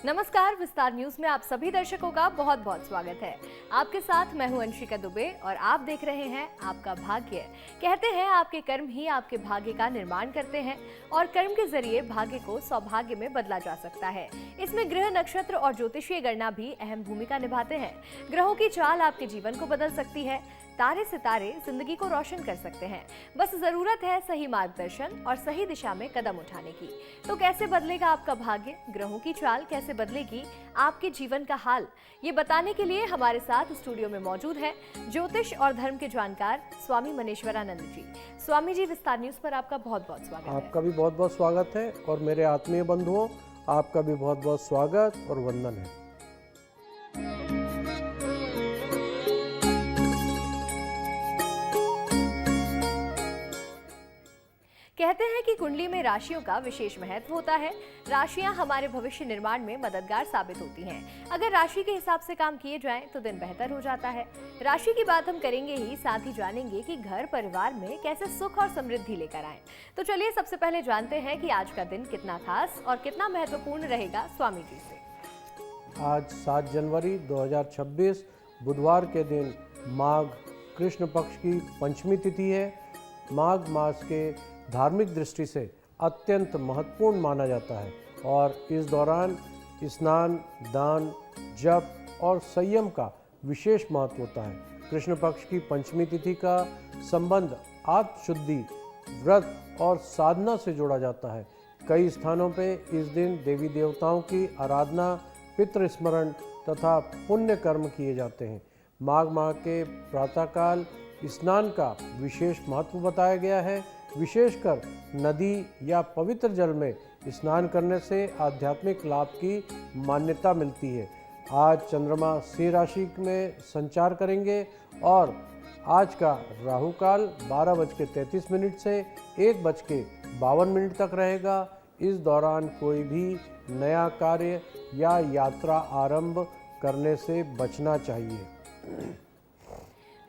नमस्कार, विस्तार न्यूज में आप सभी दर्शकों का बहुत बहुत स्वागत है। आपके साथ मैं हूं अंशिका दुबे और आप देख रहे हैं आपका भाग्य। कहते हैं आपके कर्म ही आपके भाग्य का निर्माण करते हैं और कर्म के जरिए भाग्य को सौभाग्य में बदला जा सकता है। इसमें ग्रह, नक्षत्र और ज्योतिषीय गणना भी अहम भूमिका निभाते हैं। ग्रहों की चाल आपके जीवन को बदल सकती है, तारे सितारे जिंदगी को रोशन कर सकते हैं। बस जरूरत है सही मार्गदर्शन और सही दिशा में कदम उठाने की। तो कैसे बदलेगा आपका भाग्य, ग्रहों की चाल कैसे बदलेगी आपके जीवन का हाल, ये बताने के लिए हमारे साथ स्टूडियो में मौजूद है ज्योतिष और धर्म के जानकार स्वामी मनेश्वरानंद जी। स्वामी जी, विस्तार न्यूज पर आपका बहुत बहुत स्वागत है। आपका भी बहुत बहुत स्वागत है और मेरे आत्मीय बंधुओं, आपका भी बहुत बहुत स्वागत और वंदन है। कहते हैं कि कुंडली में राशियों का विशेष महत्व होता है। राशियां हमारे भविष्य निर्माण में मददगार साबित होती हैं। अगर राशि के हिसाब से काम किए जाएं तो दिन बेहतर हो जाता है। राशि की बात हम करेंगे ही, साथ ही जानेंगे कि घर परिवार में कैसे सुख और समृद्धि लेकर आएं। तो चलिए सबसे पहले जानते हैं कि आज का दिन कितना खास और कितना महत्वपूर्ण रहेगा स्वामी जी से। आज 7 जनवरी 2026 बुधवार के दिन माघ कृष्ण पक्ष की पंचमी तिथि है। माघ मास के धार्मिक दृष्टि से अत्यंत महत्वपूर्ण माना जाता है और इस दौरान स्नान, दान, जप और संयम का विशेष महत्व होता है। कृष्ण पक्ष की पंचमी तिथि का संबंध आत्मशुद्धि, व्रत और साधना से जोड़ा जाता है। कई स्थानों पे इस दिन देवी देवताओं की आराधना, पितृ स्मरण तथा पुण्य कर्म किए जाते हैं। माघ माह के प्रातःकाल स्नान का विशेष महत्व बताया गया है। विशेषकर नदी या पवित्र जल में स्नान करने से आध्यात्मिक लाभ की मान्यता मिलती है। आज चंद्रमा सिंह राशि में संचार करेंगे और आज का राहु काल 12:33 से 1:52 तक रहेगा। इस दौरान कोई भी नया कार्य या यात्रा आरंभ करने से बचना चाहिए।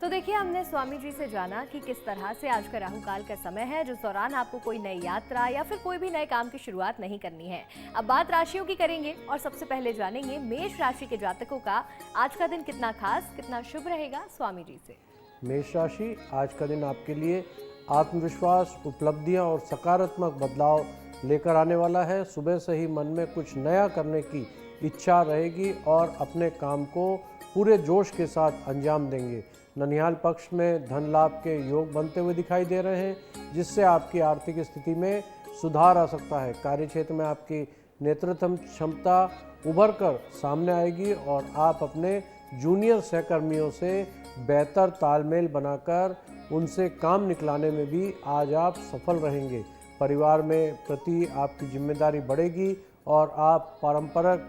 तो देखिए, हमने स्वामी जी से जाना कि किस तरह से आज का राहु काल का समय है, जिस दौरान आपको कोई नई यात्रा या फिर कोई भी नए काम की शुरुआत नहीं करनी है। अब बात राशियों की करेंगे और सबसे पहले जानेंगे मेष राशि के जातकों का आज का दिन कितना खास, कितना शुभ रहेगा स्वामी जी से। मेष राशि, आज का दिन आपके लिए आत्मविश्वास, उपलब्धियां और सकारात्मक बदलाव लेकर आने वाला है। सुबह से ही मन में कुछ नया करने की इच्छा रहेगी और अपने काम को पूरे जोश के साथ अंजाम देंगे। ननिहाल पक्ष में धन लाभ के योग बनते हुए दिखाई दे रहे हैं, जिससे आपकी आर्थिक स्थिति में सुधार आ सकता है। कार्यक्षेत्र में आपकी नेतृत्व क्षमता उभर कर सामने आएगी और आप अपने जूनियर सहकर्मियों से बेहतर तालमेल बनाकर उनसे काम निकलाने में भी आज आप सफल रहेंगे। परिवार में प्रति आपकी जिम्मेदारी बढ़ेगी और आप पारंपरिक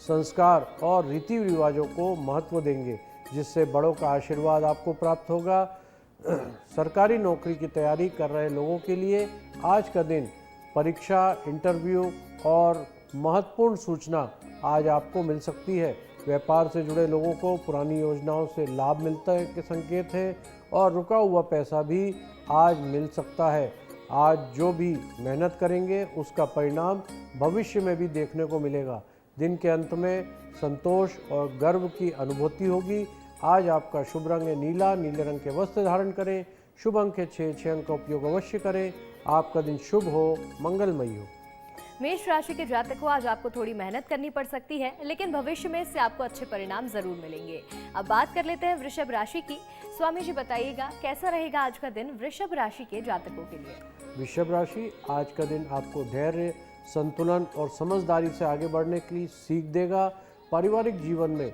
संस्कार और रीति रिवाजों को महत्व देंगे, जिससे बड़ों का आशीर्वाद आपको प्राप्त होगा। सरकारी नौकरी की तैयारी कर रहे लोगों के लिए आज का दिन परीक्षा, इंटरव्यू और महत्वपूर्ण सूचना आज आपको मिल सकती है। व्यापार से जुड़े लोगों को पुरानी योजनाओं से लाभ मिलता है के संकेत हैं और रुका हुआ पैसा भी आज मिल सकता है। आज जो भी मेहनत करेंगे उसका परिणाम भविष्य में भी देखने को मिलेगा। दिन के अंत में संतोष और गर्व की अनुभूति होगी। आज आपका शुभ रंग है नीला। नीले रंग के वस्त्र धारण करें। शुभ अंक है 6 अंक का उपयोग अवश्य करें। आपका दिन शुभ हो, मंगलमय हो। मेष राशि के जातकों, आज आपको थोड़ी मेहनत करनी पड़ सकती है, लेकिन भविष्य में इससे आपको अच्छे परिणाम जरूर मिलेंगे। अब बात कर लेते हैं वृषभ राशि की। स्वामी जी बताइएगा, कैसा रहेगा आज का दिन वृषभ राशि के जातकों के लिए। वृषभ राशि, आज का दिन आपको धैर्य, संतुलन और समझदारी से आगे बढ़ने की सीख देगा। पारिवारिक जीवन में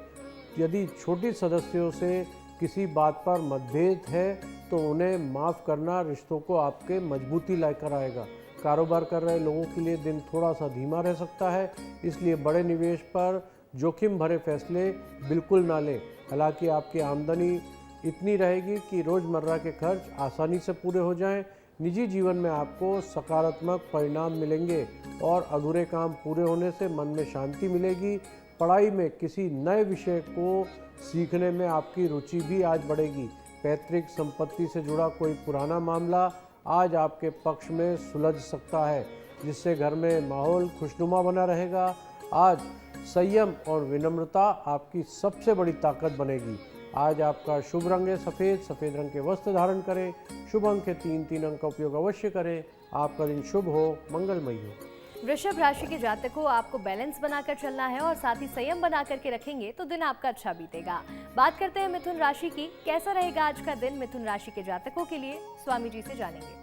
यदि छोटी सदस्यों से किसी बात पर मतभेद है तो उन्हें माफ़ करना रिश्तों को आपके मजबूती लेकर आएगा। कारोबार कर रहे लोगों के लिए दिन थोड़ा सा धीमा रह सकता है, इसलिए बड़े निवेश पर जोखिम भरे फैसले बिल्कुल ना लें। हालांकि आपकी आमदनी इतनी रहेगी कि रोज़मर्रा के खर्च आसानी से पूरे हो जाएं। निजी जीवन में आपको सकारात्मक परिणाम मिलेंगे और अधूरे काम पूरे होने से मन में शांति मिलेगी। पढ़ाई में किसी नए विषय को सीखने में आपकी रुचि भी आज बढ़ेगी। पैतृक संपत्ति से जुड़ा कोई पुराना मामला आज आपके पक्ष में सुलझ सकता है, जिससे घर में माहौल खुशनुमा बना रहेगा। आज संयम और विनम्रता आपकी सबसे बड़ी ताकत बनेगी। आज आपका शुभ रंग है सफ़ेद, सफ़ेद रंग के वस्त्र धारण करें। शुभ अंक है 3 अंक का उपयोग अवश्य करें। आपका दिन शुभ हो, मंगलमय हो। वृषभ राशि के जातकों, आपको बैलेंस बनाकर चलना है और साथ ही संयम बना करके रखेंगे तो दिन आपका अच्छा बीतेगा। बात करते हैं मिथुन राशि की। कैसा रहेगा आज का दिन मिथुन राशि के जातकों के लिए, स्वामी जी से जानेंगे।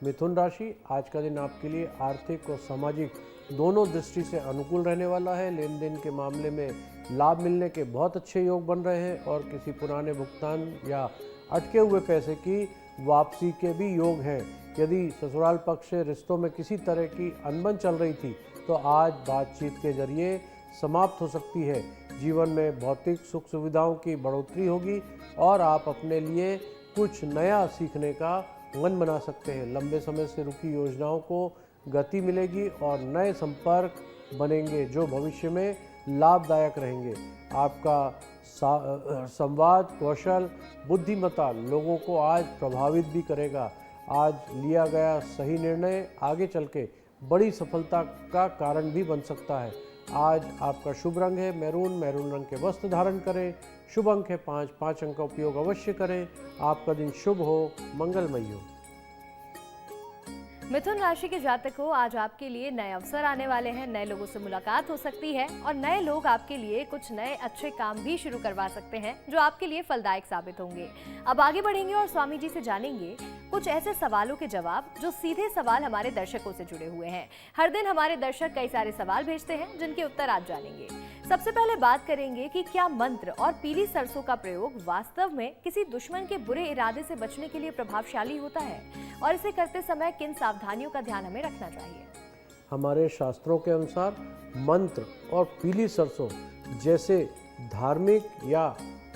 मिथुन राशि, आज का दिन आपके लिए आर्थिक और सामाजिक दोनों दृष्टि से अनुकूल रहने वाला है। लेन देन के मामले में लाभ मिलने के बहुत अच्छे योग बन रहे हैं और किसी पुराने भुगतान या अटके हुए पैसे की वापसी के भी योग हैं। यदि ससुराल पक्ष से रिश्तों में किसी तरह की अनबन चल रही थी तो आज बातचीत के जरिए समाप्त हो सकती है। जीवन में भौतिक सुख सुविधाओं की बढ़ोतरी होगी और आप अपने लिए कुछ नया सीखने का मन बना सकते हैं। लंबे समय से रुकी योजनाओं को गति मिलेगी और नए संपर्क बनेंगे जो भविष्य में लाभदायक रहेंगे। आपका संवाद कौशल, बुद्धिमत्ता लोगों को आज प्रभावित भी करेगा। आज लिया गया सही निर्णय आगे चल के बड़ी सफलता का कारण भी बन सकता है। आज आपका शुभ रंग है मैरून, मैरून रंग के वस्त्र धारण करें। शुभ अंक है 5 अंक का उपयोग अवश्य करें। आपका दिन शुभ हो, मंगलमय हो। मिथुन राशि के जातकों, आज आपके लिए नए अवसर आने वाले हैं। नए लोगों से मुलाकात हो सकती है और नए लोग आपके लिए कुछ नए अच्छे काम भी शुरू करवा सकते हैं जो आपके लिए फलदायक साबित होंगे। अब आगे बढ़ेंगे और स्वामी जी से जानेंगे कुछ ऐसे सवालों के जवाब जो सीधे सवाल हमारे दर्शकों से जुड़े हुए हैं। हर दिन हमारे दर्शक कई सारे सवाल भेजते हैं जिनके उत्तर आज जानेंगे। सबसे पहले बात करेंगे कि क्या मंत्र और पीली सरसों का प्रयोग वास्तव में किसी दुश्मन के बुरे इरादे से बचने के लिए प्रभावशाली होता है और इसे करते समय किन सावधानियों का ध्यान हमें रखना चाहिए। हमारे शास्त्रों के अनुसार मंत्र और पीली सरसों जैसे धार्मिक या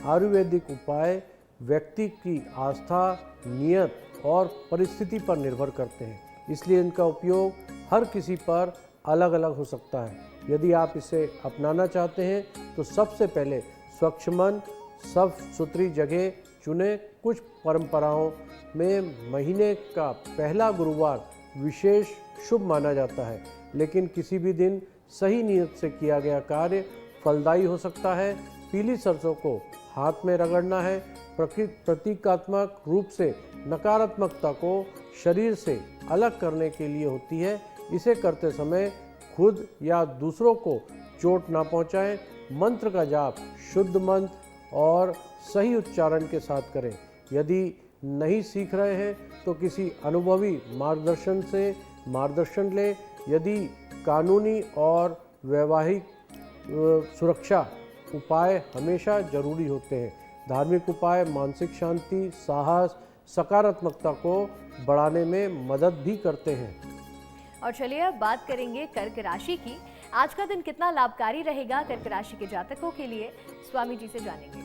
आयुर्वेदिक उपाय व्यक्ति की आस्था, नियत और परिस्थिति पर निर्भर करते हैं, इसलिए इनका उपयोग हर किसी पर अलग अलग हो सकता है। यदि आप इसे अपनाना चाहते हैं तो सबसे पहले स्वच्छ मन, साफ सुथरी जगह चुने। कुछ परंपराओं में महीने का पहला गुरुवार विशेष शुभ माना जाता है, लेकिन किसी भी दिन सही नियत से किया गया कार्य फलदायी हो सकता है। पीली सरसों को हाथ में रगड़ना है। प्रतीकात्मक रूप से नकारात्मकता को शरीर से अलग करने के लिए होती है। इसे करते समय खुद या दूसरों को चोट ना पहुंचाएं। मंत्र का जाप शुद्ध मंत्र और सही उच्चारण के साथ करें। यदि नहीं सीख रहे हैं तो किसी अनुभवी मार्गदर्शन से मार्गदर्शन लें। यदि कानूनी और वैवाहिक सुरक्षा उपाय हमेशा जरूरी होते हैं। धार्मिक उपाय मानसिक शांति, साहस, सकारात्मकता को बढ़ाने में मदद भी करते हैं। और चलिए अब बात करेंगे कर्क राशि की। आज का दिन कितना लाभकारी रहेगा कर्क राशि के जातकों के लिए, स्वामी जी से जानेंगे।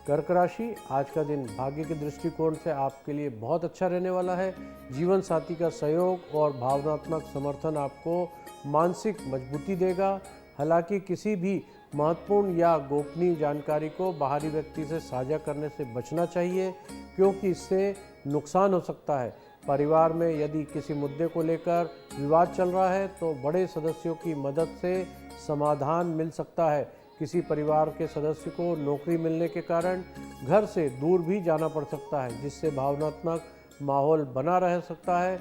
कर्क राशि, आज का दिन भाग्य के दृष्टिकोण से आपके लिए बहुत अच्छा रहने वाला है। जीवन साथी का सहयोग और भावनात्मक समर्थन आपको मानसिक मजबूती देगा। हालांकि किसी भी महत्वपूर्ण या गोपनीय जानकारी को बाहरी व्यक्ति से साझा करने से बचना चाहिए, क्योंकि इससे नुकसान हो सकता है। परिवार में यदि किसी मुद्दे को लेकर विवाद चल रहा है तो बड़े सदस्यों की मदद से समाधान मिल सकता है। किसी परिवार के सदस्य को नौकरी मिलने के कारण घर से दूर भी जाना पड़ सकता है, जिससे भावनात्मक माहौल बना रह सकता है।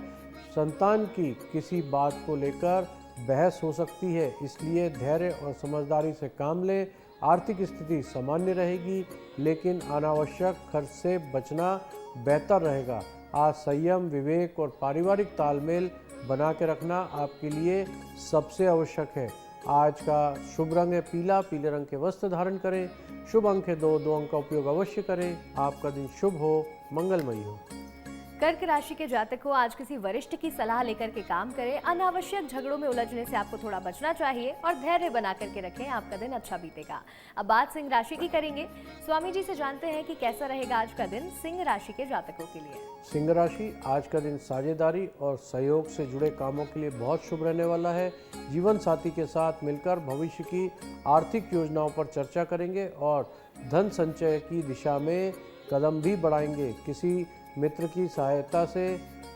संतान की किसी बात को लेकर बहस हो सकती है, इसलिए धैर्य और समझदारी से काम लें। आर्थिक स्थिति सामान्य रहेगी, लेकिन अनावश्यक खर्च से बचना बेहतर रहेगा। आज संयम, विवेक और पारिवारिक तालमेल बना के रखना आपके लिए सबसे आवश्यक है। आज का शुभ रंग है पीला, पीले रंग के वस्त्र धारण करें। शुभ अंक है 2 अंक का उपयोग अवश्य करें। आपका दिन शुभ हो, मंगलमय हो। कर्क राशि के जातकों, आज किसी वरिष्ठ की सलाह लेकर के काम करें। अनावश्यक झगड़ों में उलझने से आपको थोड़ा बचना चाहिए और धैर्य बना करके रखें, आपका दिन अच्छा बीतेगा। अब बात सिंह राशि की करेंगे। स्वामी जी से जानते हैं कि कैसा रहेगा आज का दिन सिंह राशि के जातकों के लिए। सिंह राशि, आज का दिन साझेदारी और सहयोग से जुड़े कामों के लिए बहुत शुभ रहने वाला है। जीवन साथी के साथ मिलकर भविष्य की आर्थिक योजनाओं पर चर्चा करेंगे और धन संचय की दिशा में कदम भी बढ़ाएंगे। किसी मित्र की सहायता से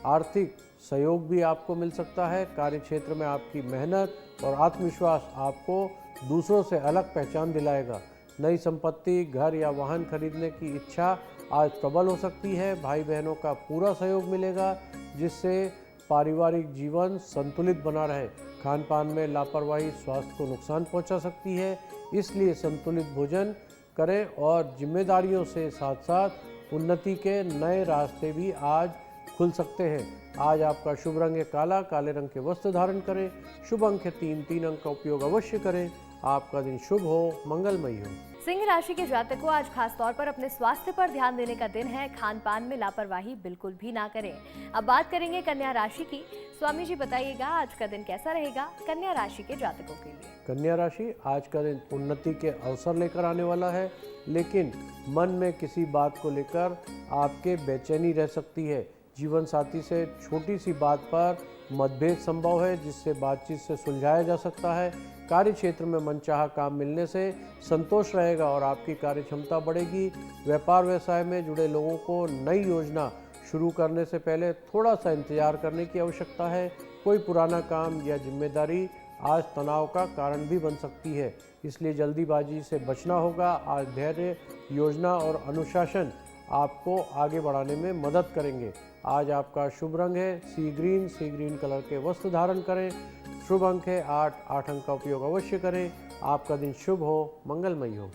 आर्थिक सहयोग भी आपको मिल सकता है। कार्य क्षेत्र में आपकी मेहनत और आत्मविश्वास आपको दूसरों से अलग पहचान दिलाएगा। नई संपत्ति, घर या वाहन खरीदने की इच्छा आज प्रबल हो सकती है। भाई बहनों का पूरा सहयोग मिलेगा, जिससे पारिवारिक जीवन संतुलित बना रहे। खान पान में लापरवाही स्वास्थ्य को नुकसान पहुंचा सकती है, इसलिए संतुलित भोजन करें और जिम्मेदारियों से साथ साथ उन्नति के नए रास्ते भी आज खुल सकते हैं। आज आपका शुभ रंग है काला, काले रंग के वस्त्र धारण करें। शुभ अंक है 3 अंक का उपयोग अवश्य करें। आपका दिन शुभ हो, मंगलमय हो। सिंह राशि के जातकों, आज खास तौर पर अपने स्वास्थ्य पर ध्यान देने का दिन है। खान पान में लापरवाही बिल्कुल भी ना करें। अब बात करेंगे कन्या राशि की। स्वामी जी बताइएगा आज का दिन कैसा रहेगा कन्या राशि के जातकों के लिए। कन्या राशि, आज का दिन उन्नति के अवसर लेकर आने वाला है, लेकिन मन में किसी बात को लेकर आपके बेचैनी रह सकती है। जीवन साथी से छोटी सी बात पर मतभेद संभव है, जिससे बातचीत से सुलझाया जा सकता है। कार्य क्षेत्र में मनचाहा काम मिलने से संतोष रहेगा और आपकी कार्य क्षमता बढ़ेगी। व्यापार व्यवसाय में जुड़े लोगों को नई योजना शुरू करने से पहले थोड़ा सा इंतजार करने की आवश्यकता है। कोई पुराना काम या जिम्मेदारी आज तनाव का कारण भी बन सकती है, इसलिए जल्दीबाजी से बचना होगा। आज धैर्य, योजना और अनुशासन आपको आगे बढ़ाने में मदद करेंगे। आज आपका शुभ रंग है सी ग्रीन कलर के वस्त्र धारण करें। शुभ अंक है 8 अंक का उपयोग अवश्य करें। आपका दिन शुभ हो, मंगलमय हो।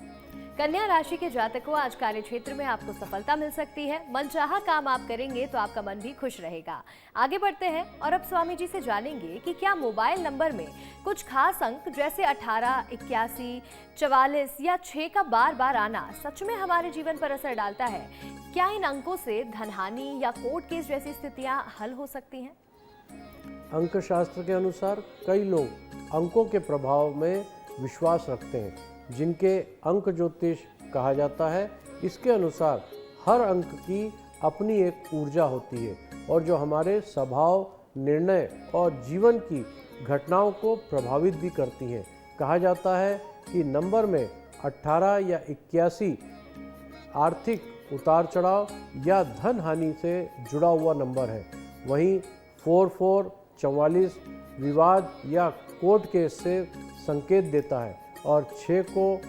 कन्या राशि के जातकों, आज कार्य क्षेत्र में आपको सफलता मिल सकती है। मनचाहा काम आप करेंगे तो आपका मन भी खुश रहेगा। आगे बढ़ते हैं और अब स्वामी जी से जानेंगे कि क्या मोबाइल नंबर में कुछ खास अंक जैसे 18, 81, 44 या 6 का बार बार आना सच में हमारे जीवन पर असर डालता है। क्या इन अंकों से धनहानि या कोर्ट केस जैसी स्थितियां हल हो सकती हैं? अंक शास्त्र के अनुसार कई लोग अंकों के प्रभाव में विश्वास रखते हैं, जिनके अंक ज्योतिष कहा जाता है। इसके अनुसार हर अंक की अपनी एक ऊर्जा होती है और जो हमारे स्वभाव, निर्णय और जीवन की घटनाओं को प्रभावित भी करती हैं। कहा जाता है कि नंबर में 18 या 81 आर्थिक उतार चढ़ाव या धन हानि से जुड़ा हुआ नंबर है। वहीं 44, 44 विवाद या कोर्ट केस से संकेत देता है और 6 को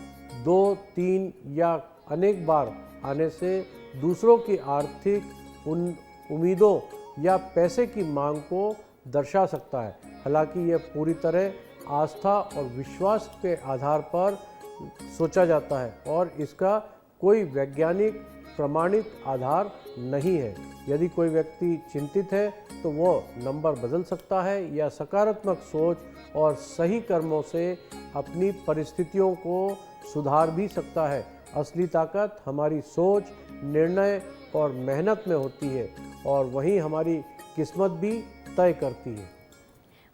2, 3 या अनेक बार आने से दूसरों की आर्थिक उम्मीदों या पैसे की मांग को दर्शा सकता है। हालांकि यह पूरी तरह आस्था और विश्वास के आधार पर सोचा जाता है और इसका कोई वैज्ञानिक प्रमाणित आधार नहीं है। यदि कोई व्यक्ति चिंतित है तो वो नंबर बदल सकता है या सकारात्मक सोच और सही कर्मों से अपनी परिस्थितियों को सुधार भी सकता है। असली ताकत हमारी सोच, निर्णय और मेहनत में होती है और वही हमारी किस्मत भी तय करती है।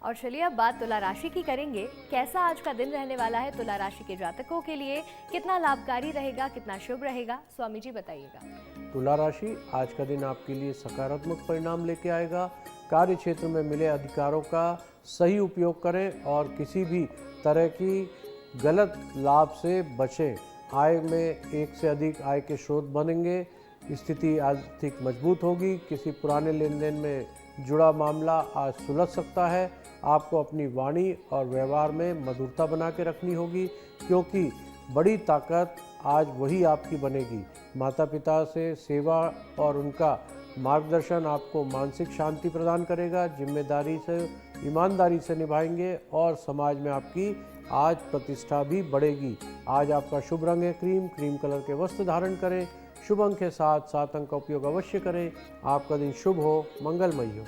और चलिए अब बात तुला राशि की करेंगे। कैसा आज का दिन रहने वाला है तुला राशि के जातकों के लिए? कितना लाभकारी रहेगा, कितना शुभ रहेगा? स्वामी जी बताइएगा। तुला राशि, आज का दिन आपके लिए सकारात्मक परिणाम लेके आएगा। कार्य क्षेत्र में मिले अधिकारों का सही उपयोग करें और किसी भी तरह की गलत लाभ से बचें। आय में एक से अधिक आय के स्रोत बनेंगे। स्थिति आर्थिक मजबूत होगी। किसी पुराने लेन देन में जुड़ा मामला आज सुलझ सकता है। आपको अपनी वाणी और व्यवहार में मधुरता बना के रखनी होगी, क्योंकि बड़ी ताकत आज वही आपकी बनेगी। माता पिता से सेवा और उनका मार्गदर्शन आपको मानसिक शांति प्रदान करेगा। जिम्मेदारी से, ईमानदारी से निभाएंगे और समाज में आपकी आज प्रतिष्ठा भी बढ़ेगी। आज आपका शुभ रंग है क्रीम कलर के वस्त्र धारण करें। शुभ अंक है 7 अंक का उपयोग अवश्य करें। आपका दिन शुभ हो, मंगलमय हो।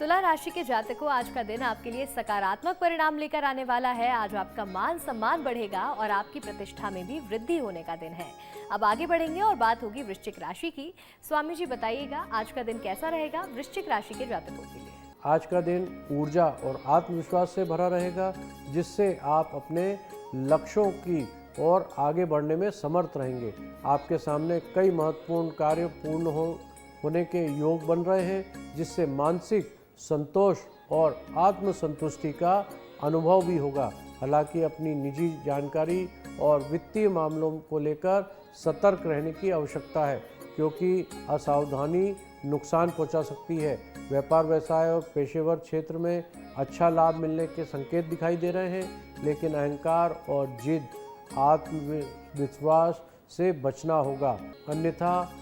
तुला राशि के जातकों, आज का दिन आपके लिए सकारात्मक परिणाम लेकर आने वाला है। आज आपका मान सम्मान बढ़ेगा और आपकी प्रतिष्ठा में भी वृद्धि होने का दिन है। अब आगे बढ़ेंगे और बात होगी वृश्चिक राशि की। स्वामी जी बताइएगा आज का दिन कैसा रहेगा वृश्चिक राशि के जातकों के लिए? आज का दिन ऊर्जा और आत्मविश्वास से भरा रहेगा, जिससे आप अपने लक्ष्यों की और आगे बढ़ने में समर्थ रहेंगे। आपके सामने कई महत्वपूर्ण कार्य पूर्ण होने के योग बन रहे हैं, जिससे मानसिक संतोष और आत्मसंतुष्टि का अनुभव भी होगा। हालांकि अपनी निजी जानकारी और वित्तीय मामलों को लेकर सतर्क रहने की आवश्यकता है, क्योंकि असावधानी नुकसान पहुंचा सकती है। व्यापार व्यवसाय और पेशेवर क्षेत्र में अच्छा लाभ मिलने के संकेत दिखाई दे रहे हैं, लेकिन अहंकार और जिद, आत्मविश्वास से बचना होगा, अन्यथा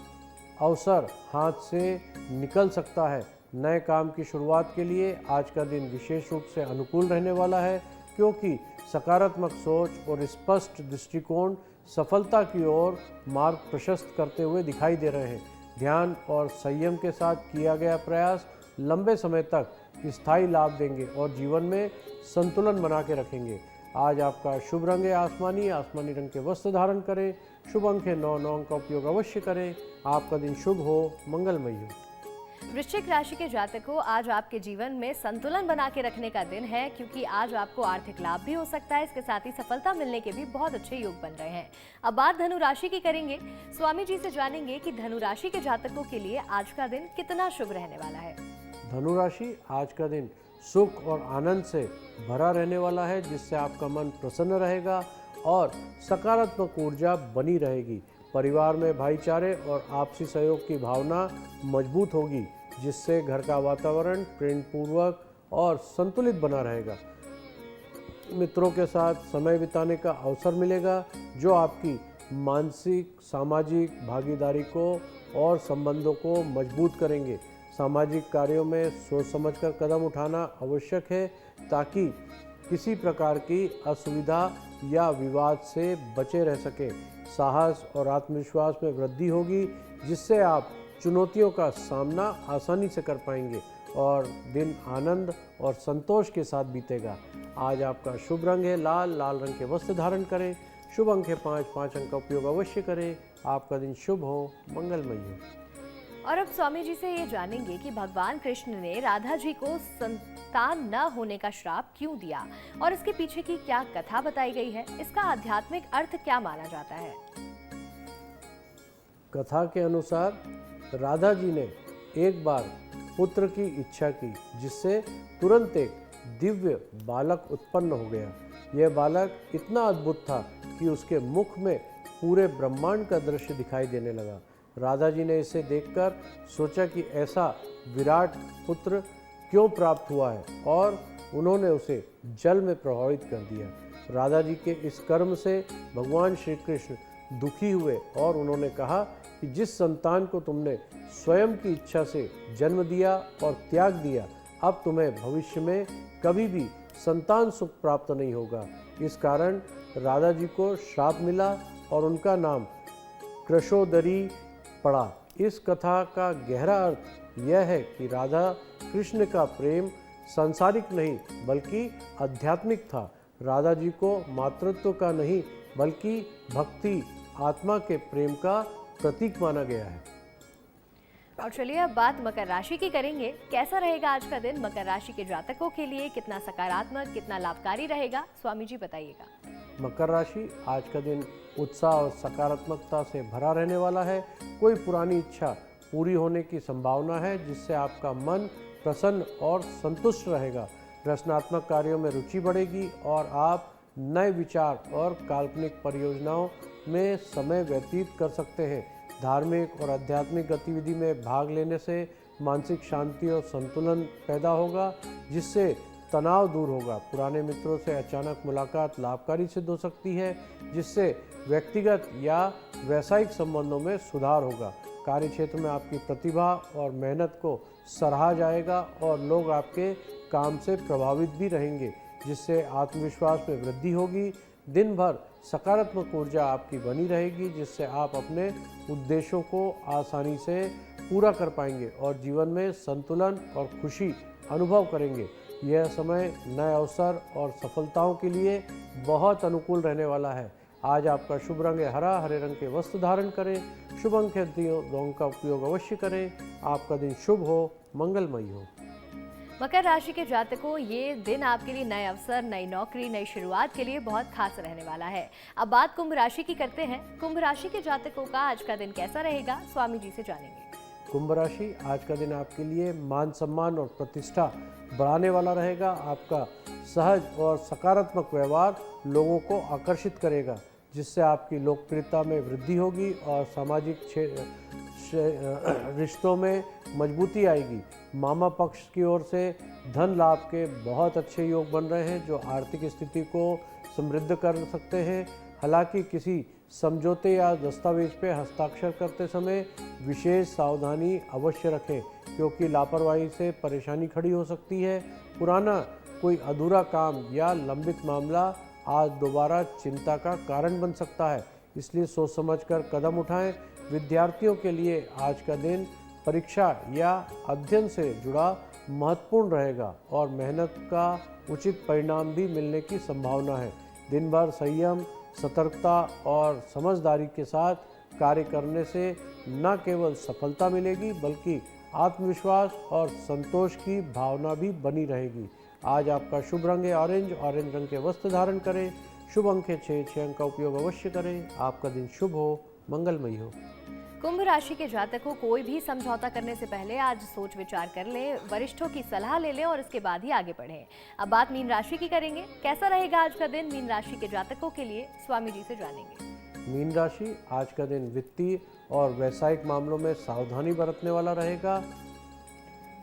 अवसर हाथ से निकल सकता है। नए काम की शुरुआत के लिए आज का दिन विशेष रूप से अनुकूल रहने वाला है, क्योंकि सकारात्मक सोच और स्पष्ट दृष्टिकोण सफलता की ओर मार्ग प्रशस्त करते हुए दिखाई दे रहे हैं। ध्यान और संयम के साथ किया गया प्रयास लंबे समय तक स्थायी लाभ देंगे और जीवन में संतुलन बना के रखेंगे। आज आपका शुभ रंग है आसमानी रंग के वस्त्र धारण करें। शुभ अंक है 9, 9 अंक का उपयोग अवश्य करें। आपका दिन शुभ हो, मंगलमय हो। वृश्चिक राशि के जातकों, आज आपके जीवन में संतुलन बना के रखने का दिन है, क्योंकि आज आपको आर्थिक लाभ भी हो सकता है। इसके साथ ही सफलता मिलने के भी बहुत अच्छे योग बन रहे हैं। अब बात धनु राशि की करेंगे। स्वामी जी से जानेंगे कि धनु राशि के जातकों के लिए आज का दिन कितना शुभ रहने वाला है। धनु राशि, आज का दिन सुख और आनंद से भरा रहने वाला है, जिससे आपका मन प्रसन्न रहेगा और सकारात्मक ऊर्जा बनी रहेगी। परिवार में भाईचारे और आपसी सहयोग की भावना मजबूत होगी, जिससे घर का वातावरण प्रेमपूर्वक और संतुलित बना रहेगा। मित्रों के साथ समय बिताने का अवसर मिलेगा, जो आपकी मानसिक सामाजिक भागीदारी को और संबंधों को मजबूत करेंगे। सामाजिक कार्यों में सोच समझकर कदम उठाना आवश्यक है, ताकि किसी प्रकार की असुविधा या विवाद से बचे रह सकें। साहस और आत्मविश्वास में वृद्धि होगी, जिससे आप चुनौतियों का सामना आसानी से कर पाएंगे और दिन आनंद और संतोष के साथ बीतेगा। आज आपका शुभ रंग है लाल रंग के वस्त्र धारण करें। शुभ अंक है 5, 5 अंक का उपयोग अवश्य करें। आपका दिन शुभ हो, मंगलमय हो। और अब स्वामी जी से ये जानेंगे कि भगवान कृष्ण ने राधा जी को संतान न होने का श्राप क्यों दिया और इसके पीछे की क्या कथा बताई गई है, इसका आध्यात्मिक अर्थ क्या माना जाता है। कथा के अनुसार राधा जी ने एक बार पुत्र की इच्छा की, जिससे तुरंत एक दिव्य बालक उत्पन्न हो गया। यह बालक इतना अद्भुत था कि उसके मुख में पूरे ब्रह्मांड का दृश्य दिखाई देने लगा। राधा जी ने इसे देखकर सोचा कि ऐसा विराट पुत्र क्यों प्राप्त हुआ है, और उन्होंने उसे जल में प्रभावित कर दिया। राधा जी के इस कर्म से भगवान श्री कृष्ण दुखी हुए और उन्होंने कहा कि जिस संतान को तुमने स्वयं की इच्छा से जन्म दिया और त्याग दिया, अब तुम्हें भविष्य में कभी भी संतान सुख प्राप्त नहीं होगा। इस कारण राधा जी को श्राप मिला और उनका नाम कृशोदरी पड़ा। इस कथा का गहरा अर्थ यह है कि राधा कृष्ण का प्रेम सांसारिक नहीं बल्कि आध्यात्मिक था। राधा जी को मातृत्व का नहीं बल्कि भक्ति आत्मा के प्रेम का प्रतीक माना गया है। और चलिए अब बात मकर राशि की करेंगे। कैसा रहेगा आज का दिन मकर राशि के जातकों के लिए, कितना सकारात्मक कितना लाभकारी रहेगा, स्वामी जी बताइएगा। मकर राशि, आज का दिन उत्साह और सकारात्मकता से भरा रहने वाला है। कोई पुरानी इच्छा पूरी होने की संभावना है, जिससे आपका मन प्रसन्न और संतुष्ट रहेगा। रचनात्मक कार्यों में रुचि बढ़ेगी और आप नए विचार और काल्पनिक परियोजनाओं में समय व्यतीत कर सकते हैं। धार्मिक और आध्यात्मिक गतिविधि में भाग लेने से मानसिक शांति और संतुलन पैदा होगा, जिससे तनाव दूर होगा। पुराने मित्रों से अचानक मुलाकात लाभकारी सिद्ध हो सकती है, जिससे व्यक्तिगत या व्यावसायिक संबंधों में सुधार होगा। कार्य क्षेत्र में आपकी प्रतिभा और मेहनत को सराहा जाएगा और लोग आपके काम से प्रभावित भी रहेंगे, जिससे आत्मविश्वास में वृद्धि होगी। दिन भर सकारात्मक ऊर्जा आपकी बनी रहेगी, जिससे आप अपने उद्देश्यों को आसानी से पूरा कर पाएंगे और जीवन में संतुलन और खुशी अनुभव करेंगे। यह समय नए अवसर और सफलताओं के लिए बहुत अनुकूल रहने वाला है। आज आपका शुभ रंग है हरा, हरे रंग के वस्त्र धारण करें। शुभ अंक है 2 अंक का उपयोग अवश्य करें। आपका दिन शुभ हो, मंगलमय हो। मकर राशि के जातकों, ये दिन आपके लिए नए अवसर, नई नौकरी, नई शुरुआत के लिए बहुत खास रहने वाला है। अब बात कुंभ राशि की करते हैं। कुंभ राशि के जातकों का आज का दिन कैसा रहेगा, स्वामी जी से जानेंगे। कुंभ राशि, आज का दिन आपके लिए मान सम्मान और प्रतिष्ठा बढ़ाने वाला रहेगा। आपका सहज और सकारात्मक व्यवहार लोगों को आकर्षित करेगा, जिससे आपकी लोकप्रियता में वृद्धि होगी और सामाजिक रिश्तों में मजबूती आएगी। मामा पक्ष की ओर से धन लाभ के बहुत अच्छे योग बन रहे हैं जो आर्थिक स्थिति को समृद्ध कर सकते हैं। हालांकि किसी समझौते या दस्तावेज पे हस्ताक्षर करते समय विशेष सावधानी अवश्य रखें, क्योंकि लापरवाही से परेशानी खड़ी हो सकती है। पुराना कोई अधूरा काम या लंबित मामला आज दोबारा चिंता का कारण बन सकता है, इसलिए सोच समझकर कदम उठाएं। विद्यार्थियों के लिए आज का दिन परीक्षा या अध्ययन से जुड़ा महत्वपूर्ण रहेगा और मेहनत का उचित परिणाम भी मिलने की संभावना है। दिन भर संयम, सतर्कता और समझदारी के साथ कार्य करने से न केवल सफलता मिलेगी बल्कि आत्मविश्वास और संतोष की भावना भी बनी रहेगी। आज आपका शुभ रंग है ऑरेंज। ऑरेंज रंग के वस्त्र धारण करें। शुभ अंक है 6 अंक का उपयोग अवश्य करें। आपका दिन शुभ हो, मंगलमय हो। कुंभ राशि के जातकों कोई भी समझौता करने से पहले आज सोच विचार कर लें, वरिष्ठों की सलाह ले लें और इसके बाद ही आगे बढ़ें। अब बात मीन राशि की करेंगे। कैसा रहेगा आज का दिन मीन राशि के जातकों के लिए, स्वामी जी से जानेंगे। मीन राशि आज का दिन वित्तीय और व्यावसायिक मामलों में सावधानी बरतने वाला रहेगा।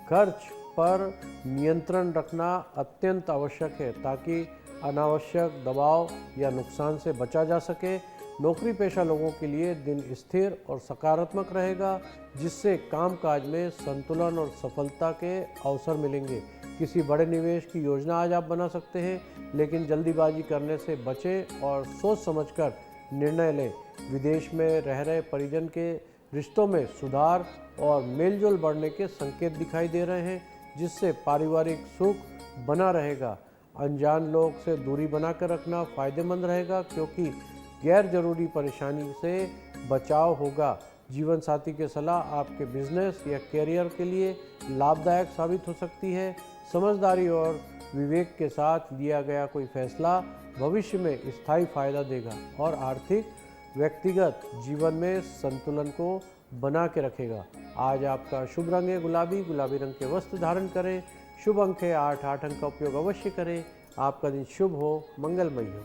खर्च पर नियंत्रण रखना अत्यंत आवश्यक है ताकि अनावश्यक दबाव या नुकसान से बचा जा सके। नौकरी पेशा लोगों के लिए दिन स्थिर और सकारात्मक रहेगा, जिससे कामकाज में संतुलन और सफलता के अवसर मिलेंगे। किसी बड़े निवेश की योजना आज आप बना सकते हैं, लेकिन जल्दीबाजी करने से बचें और सोच समझकर निर्णय लें। विदेश में रह रहे परिजन के रिश्तों में सुधार और मेलजोल बढ़ने के संकेत दिखाई दे रहे हैं, जिससे पारिवारिक सुख बना रहेगा। अनजान लोग से दूरी बनाकर रखना फायदेमंद रहेगा, क्योंकि गैर जरूरी परेशानी से बचाव होगा। जीवन साथी की सलाह आपके बिजनेस या करियर के लिए लाभदायक साबित हो सकती है। समझदारी और विवेक के साथ लिया गया कोई फैसला भविष्य में स्थायी फायदा देगा और आर्थिक व्यक्तिगत जीवन में संतुलन को बना के रखेगा। आज आपका शुभ रंग है गुलाबी। गुलाबी रंग के वस्त्र धारण करें। शुभ अंक है 8 अंक का उपयोग अवश्य करें। आपका दिन शुभ हो, मंगलमय हो।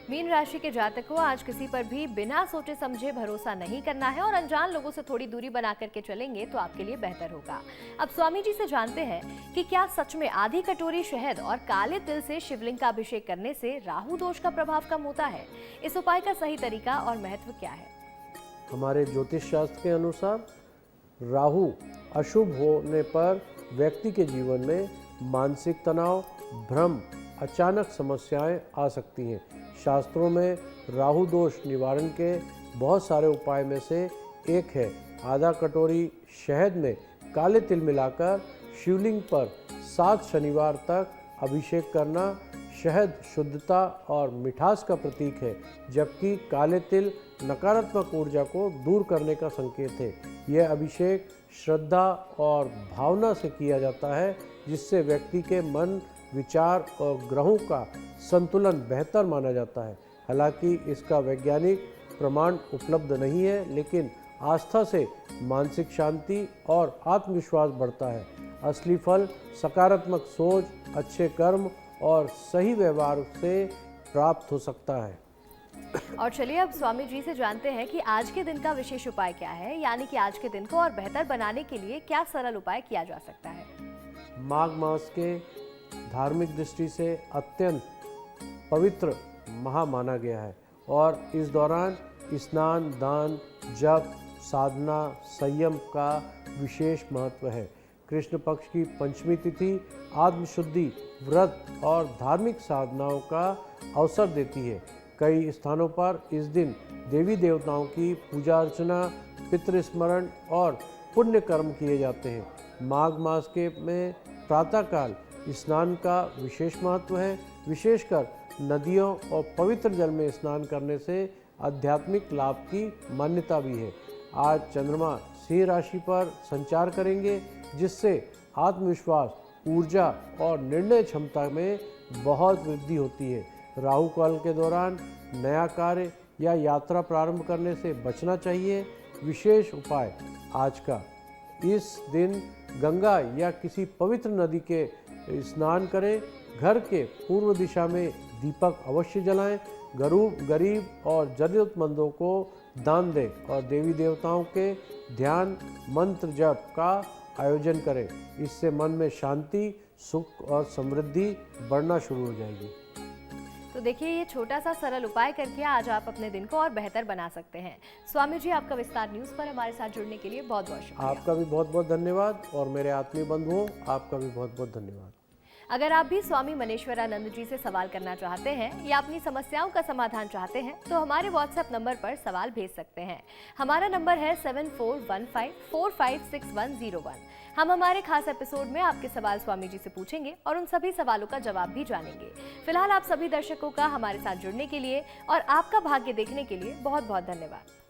मीन राशि के जातकों आज किसी पर भी बिना सोचे समझे भरोसा नहीं करना है और अनजान लोगों से थोड़ी दूरी बना करके चलेंगे तो आपके लिए बेहतर होगा। अब स्वामी जी से जानते हैं कि क्या सच में आधी कटोरी शहद और काले तिल से शिवलिंग का अभिषेक करने से राहु दोष का प्रभाव कम होता है। इस उपाय का सही तरीका और महत्व क्या है? हमारे ज्योतिष शास्त्र के अनुसार राहु अशुभ होने पर व्यक्ति के जीवन में मानसिक तनाव, भ्रम, अचानक समस्याएं आ सकती हैं। शास्त्रों में राहु दोष निवारण के बहुत सारे उपाय में से एक है आधा कटोरी शहद में काले तिल मिलाकर शिवलिंग पर 7 शनिवार तक अभिषेक करना। शहद शुद्धता और मिठास का प्रतीक है, जबकि काले तिल नकारात्मक ऊर्जा को दूर करने का संकेत है। यह अभिषेक श्रद्धा और भावना से किया जाता है, जिससे व्यक्ति के मन, विचार और ग्रहों का संतुलन बेहतर माना जाता है। हालांकि इसका वैज्ञानिक प्रमाण उपलब्ध नहीं है, लेकिन आस्था से मानसिक शांति और आत्मविश्वास बढ़ता है। असली फल सकारात्मक सोच, अच्छे कर्म और सही व्यवहार से प्राप्त हो सकता है। और चलिए अब स्वामी जी से जानते हैं कि आज के दिन का विशेष उपाय क्या है, यानी कि आज के दिन को और बेहतर बनाने के लिए क्या सरल उपाय किया जा सकता है। माघ मास के धार्मिक दृष्टि से अत्यंत पवित्र माह माना गया है और इस दौरान स्नान, दान, जप, साधना, संयम का विशेष महत्व है। कृष्ण पक्ष की पंचमी तिथि आत्मशुद्धि, व्रत और धार्मिक साधनाओं का अवसर देती है। कई स्थानों पर इस दिन देवी देवताओं की पूजा अर्चना, पितृस्मरण और पुण्य कर्म किए जाते हैं। माघ मास के में प्रातःकाल स्नान का विशेष महत्व है। विशेषकर नदियों और पवित्र जल में स्नान करने से आध्यात्मिक लाभ की मान्यता भी है। आज चंद्रमा सिंह राशि पर संचार करेंगे, जिससे आत्मविश्वास, ऊर्जा और निर्णय क्षमता में बहुत वृद्धि होती है। राहु काल के दौरान नया कार्य या यात्रा प्रारंभ करने से बचना चाहिए। विशेष उपाय आज का, इस दिन गंगा या किसी पवित्र नदी के स्नान करें। घर के पूर्व दिशा में दीपक अवश्य जलाएं। गरीब और जरूरतमंदों को दान दें और देवी देवताओं के ध्यान मंत्र जप का आयोजन करें। इससे मन में शांति, सुख और समृद्धि बढ़ना शुरू हो जाएगी। तो देखिए, ये छोटा सा सरल उपाय करके आज आप अपने दिन को और बेहतर बना सकते हैं। स्वामी जी, आपका विस्तार न्यूज़ पर हमारे साथ जुड़ने के लिए बहुत बहुत शुक्रिया। आपका भी बहुत बहुत धन्यवाद और मेरे आत्मीय बंधुओं, आपका भी बहुत बहुत धन्यवाद। अगर आप भी स्वामी मनेश्वरानंद जी से सवाल करना चाहते हैं या अपनी समस्याओं का समाधान चाहते हैं तो हमारे व्हाट्सएप नंबर पर सवाल भेज सकते हैं। हमारा नंबर है 7415456101। हम हमारे खास एपिसोड में आपके सवाल स्वामी जी से पूछेंगे और उन सभी सवालों का जवाब भी जानेंगे। फिलहाल आप सभी दर्शकों का हमारे साथ जुड़ने के लिए और आपका भाग्य देखने के लिए बहुत बहुत धन्यवाद।